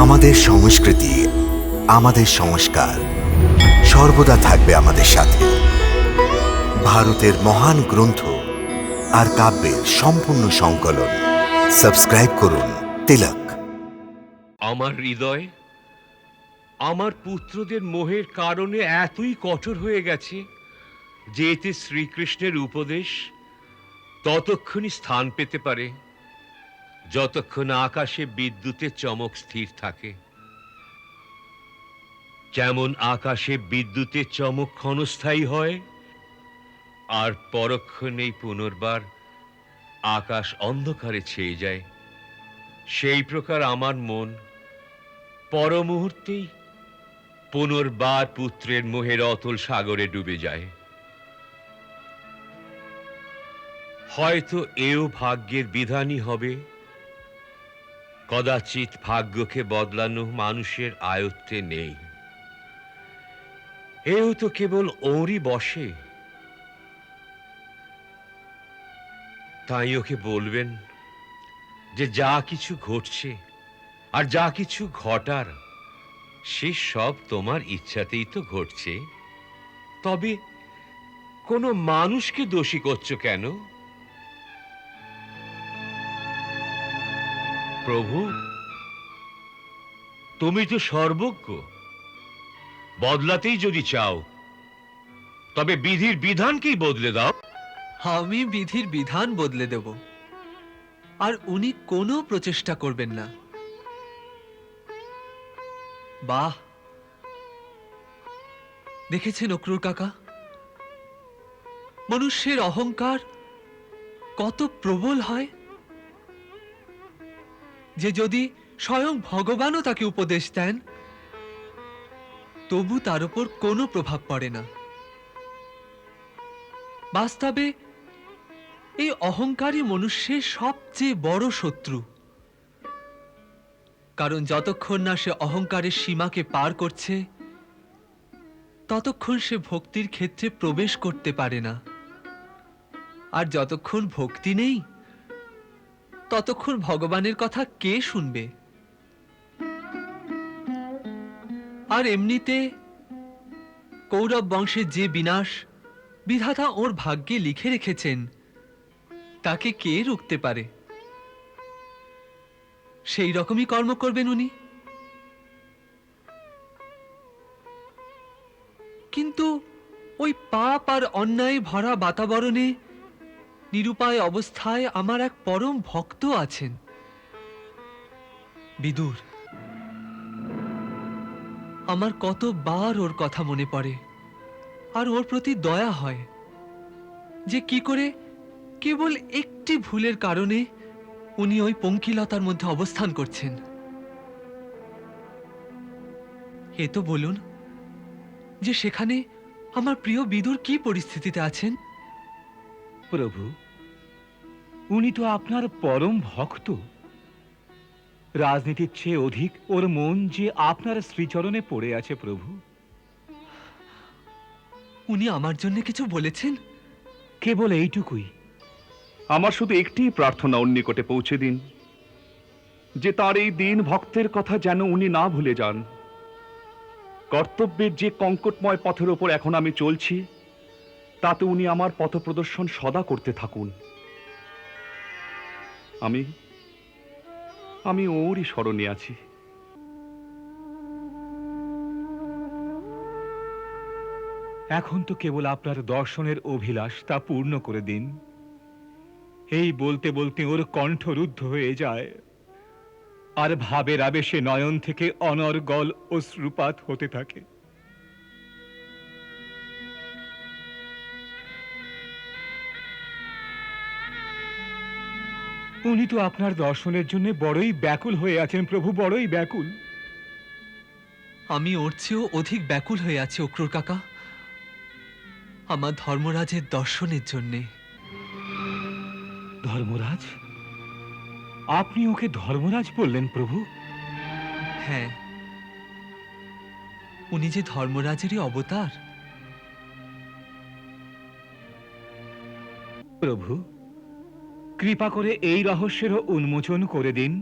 আমাদের সংস্কৃতি, আমাদের সংস্কার সর্বদা থাকবে আমাদের সাথে। ভারতের মহান গ্রন্থ আর কাব্যের সম্পূর্ণ সংকলন। সাবস্ক্রাইব করুন তিলক। আমার হৃদয় আমার পুত্রদের মোহের কারণে এতই কঠোর হয়ে গেছে যে এতে শ্রীকৃষ্ণের উপদেশ ততক্ষণই স্থান পেতে পারে যতক্ষণ আকাশে বিদ্যুতের চমক স্থির থাকে। যেমন আকাশে বিদ্যুতের চমক ক্ষণস্থায়ী হয় আর পরক্ষণেই পুনর্বার আকাশ অন্ধকারে ছেয়ে যায়, সেই প্রকার আমার মন পর মুহূর্তেই পুনর্বার পুত্রের মোহের অতল সাগরে ডুবে যায়। হয়তো এও ভাগ্যের বিধানই হবে, কদাচিৎ ভাগ্যকে বদলানো মানুষের আয়ত্তে নেই। এও তো কেবল ওরই বশে। তাই ওকে বলবেন যে যা কিছু ঘটছে আর যা কিছু ঘটার সে সব তোমার ইচ্ছাতেই তো ঘটছে। তবে কোনো মানুষকে দোষী করছো কেন? প্রভু, তুমি তো সর্বজ্ঞ। বদলাতেই যদি চাও তবে বিধির বিধানকেই বদলে দাও। আমি বিধির বিধান বদলে দেব, আর উনি কোনো প্রচেষ্টা করবেন না। বাহ, দেখেছেন অক্রুর কাকা, মনুষ্যের অহংকার কত প্রবল হয় যে যদি স্বয়ং ভগবানও তাকে উপদেশ দেন তবু তার উপর কোনো প্রভাব পড়ে না। বাস্তবে এই অহংকারই মনুষ্যের সবচেয়ে বড় শত্রু। কারণ যতক্ষণ না সে অহংকারের সীমাকে পার করছে ততক্ষণ সে ভক্তির ক্ষেত্রে প্রবেশ করতে পারে না। আর যতক্ষণ ভক্তি নেই ততক্ষণ ভগবানের কথা কে শুনবে? আর এমনিতে কৌরব বংশের যে বিনাশ বিধাতা ওর ভাগ্যে লিখে রেখেছেন তাকে কে রুখতে পারে? সেই রকমই কর্ম করবেন উনি। কিন্তু ওই পাপ আর অন্যায় ভরা বাতাবরণে নিরুপায় অবস্থায় আমার এক পরম ভক্ত আছেন, বিদুর। আমার কতবার ওর কথা মনে পড়ে আর ওর প্রতি দয়া হয় যে কি করে কেবল একটি ভুলের কারণে উনি ওই পঙ্কিলতার মধ্যে অবস্থান করছেন। এ তো বলুন যে সেখানে আমার প্রিয় বিদুর কি পরিস্থিতিতে আছেন? প্রভু, উনি তো আপনার পরম ভক্ত। রাজনীতির চেয়ে অধিক ওর মন যে আপনার শ্রীচরণে পড়ে আছে প্রভু। উনি আমার জন্য কিছু বলেছেন? কেবল এইটুকুই। আমার শুধু একটিই প্রার্থনা ওর নিকটে পৌঁছে দিন, যে তার এই দিন ভক্তের কথা যেন উনি না ভুলে যান। কর্তব্যের যে কঙ্কটময় পথের ওপর এখন আমি চলছি তাতে উনি আমার পথ প্রদর্শন সদা করতে থাকুন। আমি ওরই স্মরণে আছি। এখন তো কেবল আপনার দর্শনের অভিলাষ, তা পূর্ণ করে দিন। এই বলতে বলতে ওর কণ্ঠ রুদ্ধ হয়ে যায় আর ভাবের আবেশে নয়ন থেকে অনর্গল অশ্রুপাত হতে থাকে। উনি তো আপনার দর্শনের জন্য বড়ই ব্যাকুল হয়ে আছেন প্রভু, বড়ই ব্যাকুল। আমি ওর চেয়েও অধিক ব্যাকুল হয়ে আছি অক্রুর কাকা, আমার ধর্মরাজের দর্শনের জন্যে। ধর্মরাজ? আপনি ওকে ধর্মরাজ বললেন প্রভু? হ্যাঁ, উনি যে ধর্মরাজেরই অবতার। প্রভু, কৃপা করে এই রহস্যেরও উন্মোচন করে দিন।